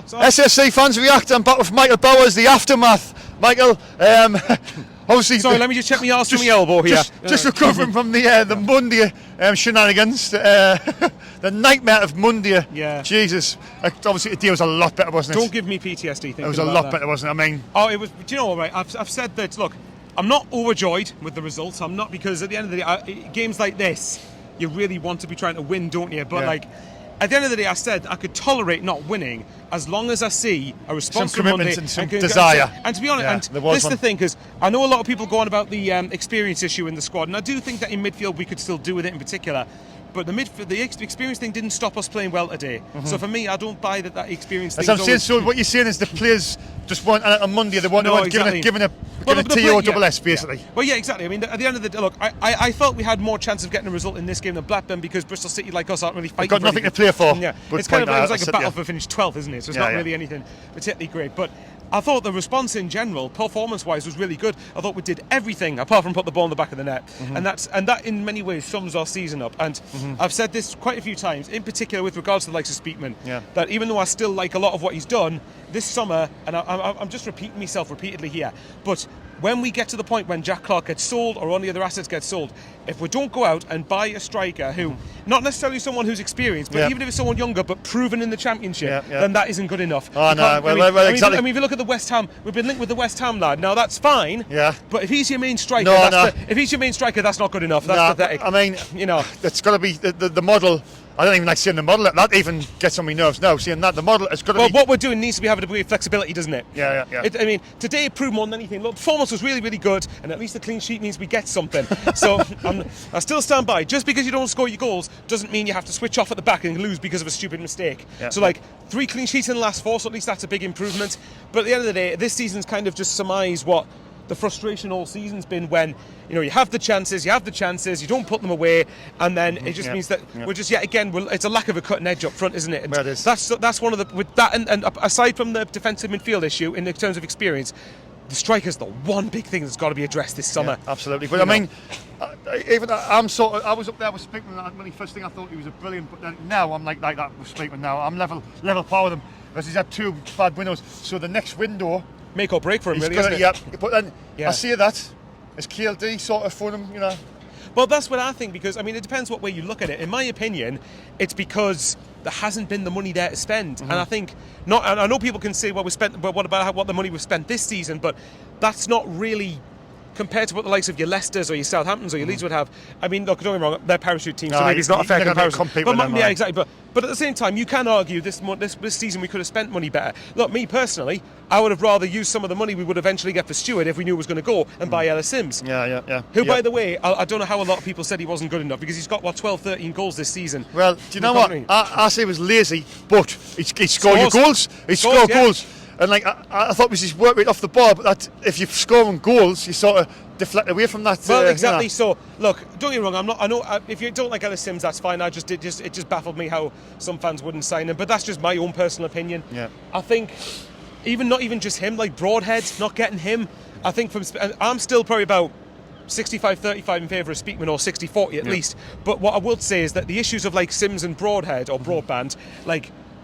SSC fans react. I'm back with Michael Bowers, the aftermath. Michael, obviously. Sorry, let me just check my arse from my elbow here. Just recovering from the Monday shenanigans, the nightmare of Monday. Yeah. Jesus. Obviously, the deal was a lot better, wasn't it? Don't give me PTSD. It was a lot better, wasn't it? I mean. Oh, it was. Do you know what? Right? I've said that. Look, I'm not overjoyed with the results. I'm not, because at the end of the day, games like this, you really want to be trying to win, don't you? But at the end of the day, I said I could tolerate not winning as long as I see a response some from Monday commitment and some desire. And to be honest, this is the thing, because I know a lot of people go on about the experience issue in the squad, and I do think that in midfield we could still do with it in particular. But the experience thing didn't stop us playing well today. So for me, I don't buy that experience thing. So what you're saying is the players just want on Monday they want giving a TO double S basically. Yeah. Well, yeah, exactly. I mean, at the end of the day, look, I felt we had more chance of getting a result in this game than Blackburn, because Bristol City, like us, aren't really fighting. They've got nothing to play for. Yeah, it's kind of it was like a battle for finish 12th, isn't it? So it's not really anything particularly great, but. I thought the response in general, performance-wise, was really good. I thought we did everything apart from put the ball in the back of the net, and that in many ways sums our season up. And I've said this quite a few times, in particular with regards to the likes of Speakman, that even though I still like a lot of what he's done this summer, and I'm just repeating myself repeatedly here, but when we get to the point when Jack Clark gets sold or any other assets get sold, if we don't go out and buy a striker who, not necessarily someone who's experienced, but even if it's someone younger but proven in the Championship, then that isn't good enough. Oh, no, exactly. I mean, if you look at the West Ham, we've been linked with the West Ham lad. Now that's fine. Yeah. But if he's your main striker, if he's your main striker, that's not good enough. That's pathetic. I mean, it's got to be the model. I don't even like seeing the model. That even gets on my nerves now. Seeing that the model has got to be. Well, what we're doing needs to be having a degree of flexibility, doesn't it? Yeah. I mean, today it proved more than anything. Look, performance was really, really good, and at least the clean sheet means we get something. So I still stand by. Just because you don't score your goals doesn't mean you have to switch off at the back and lose because of a stupid mistake. Yeah. So 3 clean sheets in the last 4, so at least that's a big improvement. But at the end of the day, this season's kind of just surmise what the frustration all season's been, when you have the chances, you don't put them away, and then it just means that we're just it's a lack of a cutting edge up front, isn't it? Well, it is. That's one of the with that, and aside from the defensive midfield issue in terms of experience, the striker's the one big thing that's got to be addressed this summer. Yeah, absolutely, but I mean, I was up there with Speakman when first thing I thought he was a brilliant, but then now I'm like that with Speakman. Now I'm level par with him, because he's had 2 bad windows. So the next window. Make or break for him, really, isn't it? Yeah, but then I see that as KLD sort of for him, Well, that's what I think, because I mean, it depends what way you look at it. In my opinion, it's because there hasn't been the money there to spend, and I think not. And I know people can say, "Well, what about what the money we've spent this season?" But that's not really. Compared to what the likes of your Leicesters or your Southamptons or your Leeds would have. I mean, look, don't get me wrong, they're parachute teams, so maybe it's not a fair comparison. Yeah, exactly. But at the same time, you can argue this season we could have spent money better. Look, me personally, I would have rather used some of the money we would eventually get for Stewart if we knew it was going to go, and buy Ellis Sims. Yeah. Who, by the way, I don't know how a lot of people said he wasn't good enough, because he's got, 12, 13 goals this season. Well, do you know what? I say he was lazy, but he scored goals. He scored goals. And I thought it was his work rate off the ball, but that if you're scoring goals, you sort of deflect away from that. Well, exactly. So, look, don't get me wrong. I know if you don't like Ellis Sims, that's fine. It just baffled me how some fans wouldn't sign him. But that's just my own personal opinion. Yeah. I think not even just him, like Broadhead, not getting him. I think I'm still probably about 65-35 in favour of Speakman, or 60-40 at least. But what I would say is that the issues of Sims and Broadhead or Broadband,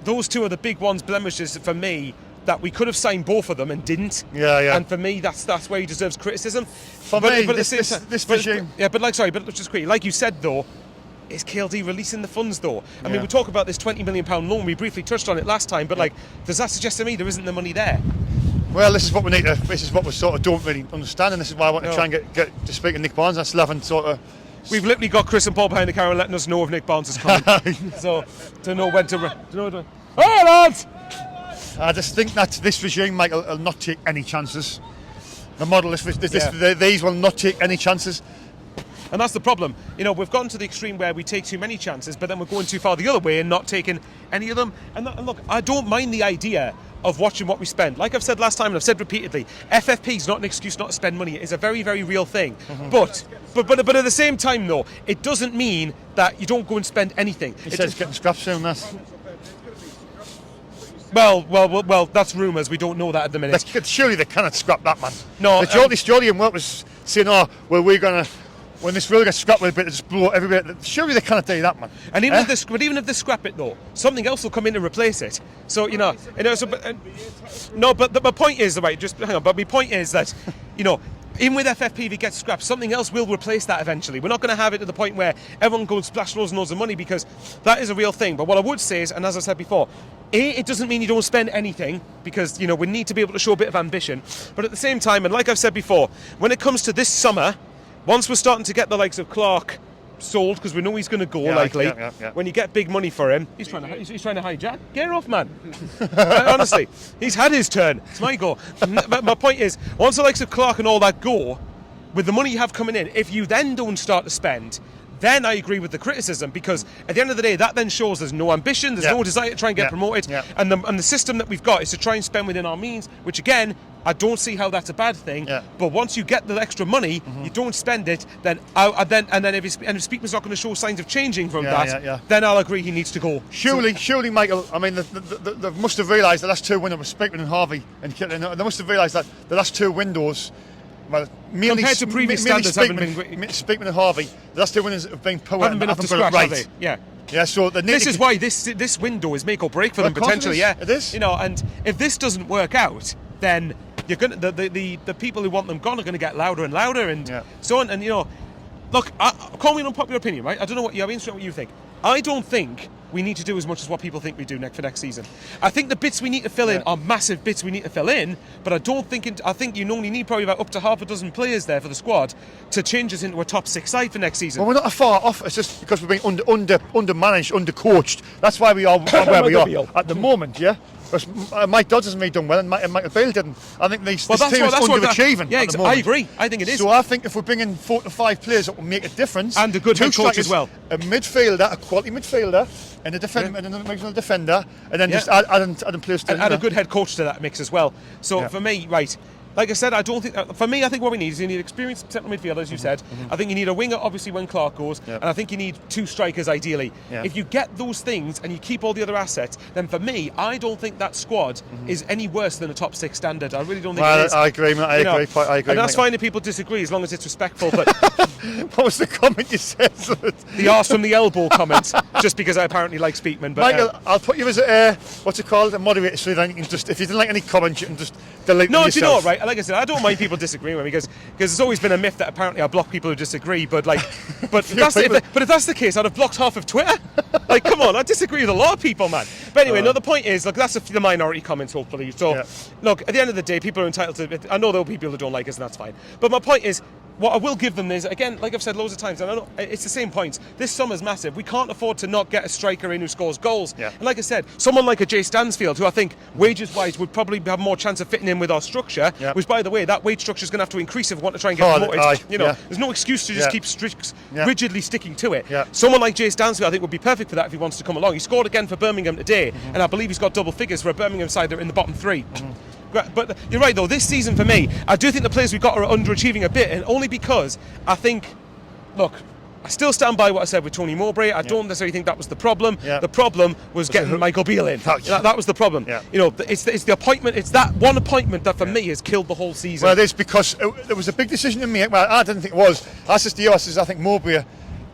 those two are the big ones, blemishes for me. That we could have signed both of them and didn't. Yeah. And for me, that's where he deserves criticism. This regime. Yeah, but just quickly, like you said though, is KLD releasing the funds though? I mean, we talk about this £20 million loan. We briefly touched on it last time, but does that suggest to me there isn't the money there? Well, this is what we need to. This is what we sort of don't really understand, and this is why I want to try and get to speak to Nick Barnes. That's 11 sort of. We've literally got Chris and Paul behind the camera letting us know if Nick Barnes is coming. So to know when to. Hey lads! I just think that this regime, Michael, will not take any chances. The model, these will not take any chances. And that's the problem. We've gotten to the extreme where we take too many chances, but then we're going too far the other way and not taking any of them. And look, I don't mind the idea of watching what we spend. Like I've said last time, and I've said repeatedly, FFP is not an excuse not to spend money. It's a very, very real thing. But at the same time, though, it doesn't mean that you don't go and spend anything. He says getting scrapped soon, that's... Well, that's rumours. We don't know that at the minute. Surely they cannot scrap that, man. No. The Jordan work was saying, we're going to when this will get scrapped with a bit, just blow everywhere. Surely they can't do that, man. And even if they scrap it though, something else will come in and replace it. So but my point is, right? Just hang on. But my point is that even with FFP, if it gets scrapped, something else will replace that eventually. We're not going to have it to the point where everyone goes splash loads and loads of money, because that is a real thing. But what I would say is, and as I said before, it doesn't mean you don't spend anything, because we need to be able to show a bit of ambition. But at the same time, and like I've said before, when it comes to this summer, once we're starting to get the likes of Clark sold, because we know he's going to go likely. When you get big money for him, he's trying to hijack. Get her off, man. Honestly, he's had his turn. It's my go. But my point is, once the likes of Clark and all that go, with the money you have coming in, if you then don't start to spend, then I agree with the criticism, because at the end of the day, that then shows there's no ambition, there's no desire to try and get promoted, and the system that we've got is to try and spend within our means, which again, I don't see how that's a bad thing. But once you get the extra money, you don't spend it, then if Speakman's not going to show signs of changing from then I'll agree he needs to go. Surely, Michael. I mean, they must have realised the last two windows were Speakman and Harvey, and they must have realised that the last two windows. Well, compared to previous standards, haven't been great. Speakman and Harvey, the last two winners have been poor. Haven't been up to scratch, have they? Yeah. So this is why this window is make or break for them potentially. It is. And if this doesn't work out, then you're going the people who want them gone are going to get louder and louder, and so on. And look, call me an unpopular opinion, right? I don't know what I'll be interested in what you think. I don't think we need to do as much as what people think we do for next season. I think the bits we need to fill in are massive bits we need to fill in, but I think you only need probably about up to half a dozen players there for the squad to change us into a top 6 side for next season. Well, we're not far off. It's just because we've been under-managed, under-coached. That's why we are where we are at the moment, Because Mike Dodds hasn't really done well, and Michael Bale didn't. I think this team is underachieving at the moment. I agree. I think it is. So I think if we bring in 4 to 5 players, that will make a difference. And a good head coach as well. A midfielder, a quality midfielder, and a defender, and then just add players to add a good head coach to that mix as well. So for me, right. Like I said, I don't think. For me, I think what we need is you need experienced central midfield, as you said. I think you need a winger, obviously, when Clark goes, and I think you need 2 strikers, ideally. If you get those things and you keep all the other assets, then for me, I don't think that squad is any worse than a top 6 standard. I really don't think it is. I agree, mate. I agree. And that's fine if people disagree, as long as it's respectful. But what was the comment you said? The arse from the elbow comment, just because I apparently like Speakman. But Michael, I'll put you as a what's it called, a moderator, so then you can just, if you didn't like any comments, you can just delete them yourself. Do you know what, right? Like I said, I don't mind people disagreeing with me, because there's always been a myth that apparently I block people who disagree. But if that's the case, I'd have blocked half of Twitter. Like, come on, I disagree with a lot of people, man. But anyway, the point is, look, that's the minority comments, hopefully. So, look, at the end of the day, people are entitled to. I know there are people who don't like us, and that's fine. But my point is, what I will give them is, again, like I've said loads of times, and I know it's the same points. This summer's massive. We can't afford to not get a striker in who scores goals. And like I said, someone like a Jay Stansfield, who I think wages-wise would probably have more chance of fitting in with our structure. Which, by the way, that wage structure is going to have to increase if we want to try and get promoted. There's no excuse to just keep rigidly sticking to it. Someone like Jay Stansfield, I think, would be perfect for that if he wants to come along. He scored again for Birmingham today, and I believe he's got double figures for a Birmingham side that are in the bottom 3. But you're right, though, this season for me, I do think the players we've got are underachieving a bit, and only because I think, look, I still stand by what I said with Tony Mowbray. I don't necessarily think that was the problem. The problem was getting Michael Beale in. That was the problem. It's the appointment. It's that one appointment that for me has killed the whole season. Well, it is, because there was a big decision to make. Well, I didn't think it was. I said to you, I think Mowbray.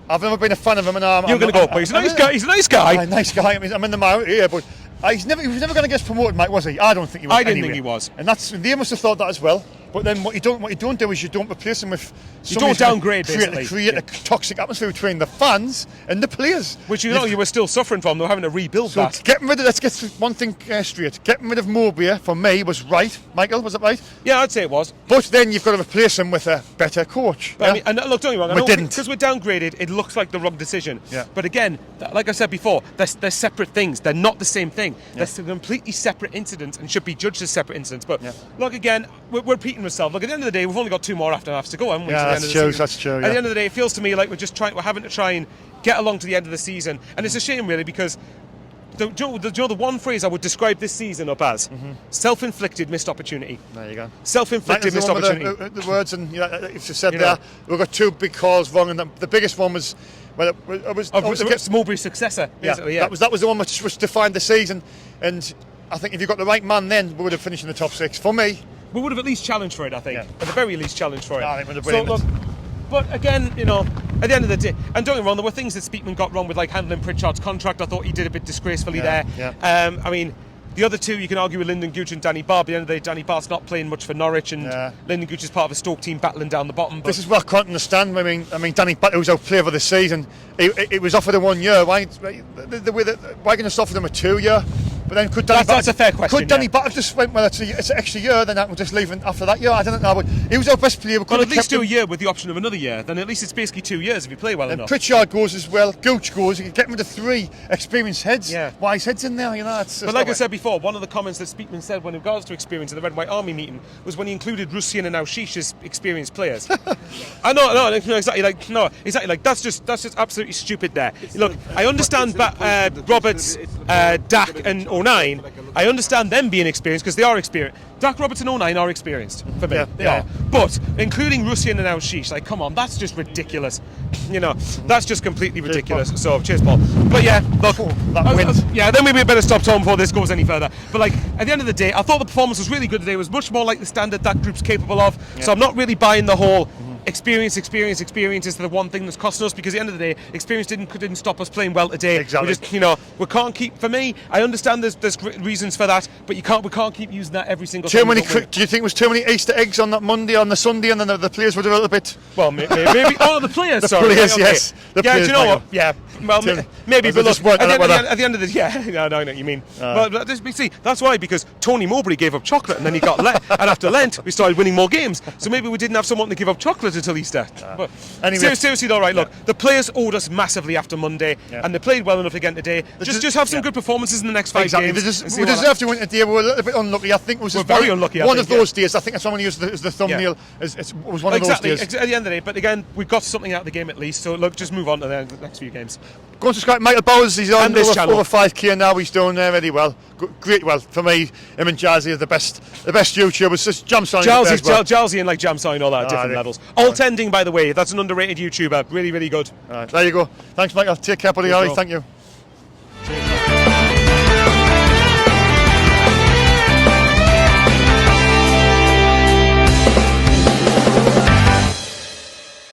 I've never been a fan of him, and you're going to go, but he's a nice guy. He's a nice guy. Nice guy. I'm in the mouth here, but. He was never going to get promoted, Mike, was he? I don't think he was. I didn't think he was, and they must have thought that as well. But then what you don't do is you don't replace him with. You don't downgrade, basically. Create a toxic atmosphere between the fans and the players, which you were still suffering from. They were having to rebuild that. Let's get one thing straight. Getting rid of Mowbray for me was right. Michael, was it right? Yeah, I'd say it was. But then you've got to replace him with a better coach. I mean, and look, don't get me wrong. We didn't, because we're downgraded. It looks like the wrong decision. But again, like I said before, they're separate things. They're not the same thing. They're completely separate incidents and should be judged as separate incidents. But look, again, we're repeating ourselves. Look, at the end of the day, we've only got 2 more after halves to go, haven't we? That's true. At the end of the day, it feels to me like we're having to try and get along to the end of the season, and it's a shame, really, because the one phrase I would describe this season up as self-inflicted missed opportunity. There you go. Self-inflicted missed opportunity. The words, and it's just said there. We've got 2 big calls wrong, and the biggest one was. Well, it was Mowbray's successor. Basically, that was the one which defined the season, and I think if you got the right man, then we would have finished in the top 6. For me, we would have at least challenged for it. I think, at the very least, challenged for it. I think we'd have been But again, you know, at the end of the day, and don't get me wrong, there were things that Speakman got wrong with, like handling Pritchard's contract. I thought he did a bit disgracefully there. Yeah. I mean, the other two, you can argue with Lyndon Gooch and Danny Barr. At the end of the day, Danny Barr's not playing much for Norwich, and Lyndon Gooch is part of a Stoke team battling down the bottom. But this is what I can't understand. I mean, Danny Barr, who's our player for the season, it was offered a 1 year. Why going to offer them a 2 year? But then could Danny that's a fair question. Could Danny Barr just went, well, it's an extra year, then I can just leave after that year? I don't know, but he was our best player. Well, at least do a year with the option of another year. Then at least it's basically 2 years if you play well enough. Pritchard goes as well. Gooch goes. You can get him with the 3 experienced heads. Yeah. Wise heads in there, you know. But like I said before, one of the comments that Speakman said when it regards to experience in the Red White Army meeting was when he included Russian and Aushish as experienced players. I know, exactly. Like that's just absolutely stupid. There. Look, I understand Roberts, Dak, and O'Nien. I understand them being experienced because they are experienced. Dak, Roberts and O'Nien are experienced for me. They are. But including Russian and Aushish, like, come on, that's just ridiculous. You know, that's just completely ridiculous. So, cheers, Paul. But yeah, look, that wins. Then we better stop talking before this goes any further. But like, at the end of the day, I thought the performance was really good today. It was much more like the standard that group's capable of. Yeah. So I'm not really buying the whole experience is the one thing that's costing us, because at the end of the day, experience didn't stop us playing well today. Exactly. We can't keep. For me, I understand there's reasons for that, but we can't keep using that every single time. Do you think it was too many Easter eggs on that Monday, on the Sunday, and then the players were a little bit? Well, maybe. Oh, the players. The players, okay. Yes. The players, do you know what? Yeah. Well, maybe, but look, at the end of the I know what you mean. But see, that's why, because Tony Mowbray gave up chocolate and then he got and after Lent we started winning more games. So maybe we didn't have someone to give up chocolate until Easter. But anyway, seriously though, right? Look, the players owed us massively after Monday, and they played well enough again today. Just have some good performances in the next 5 games. We deserve to win today. We were a little bit unlucky. I think it was very unlucky. One of those days. I think that's someone used as the thumbnail. It was one of those days. At the end of the day, but again, we got something out of the game at least. So look, just move on to the next few games. Go and subscribe. Michael Bowers, he's on over 5k now. He's doing really well. Great. Well, for me, him and Jazzy are the best YouTubers. Just Jam Sign. Jalzy and like Jam Sign, all that at different levels. Altending, by the way, that's an underrated YouTuber. Really, really good. There you go. Thanks, Michael. Take care, buddy. Thank you.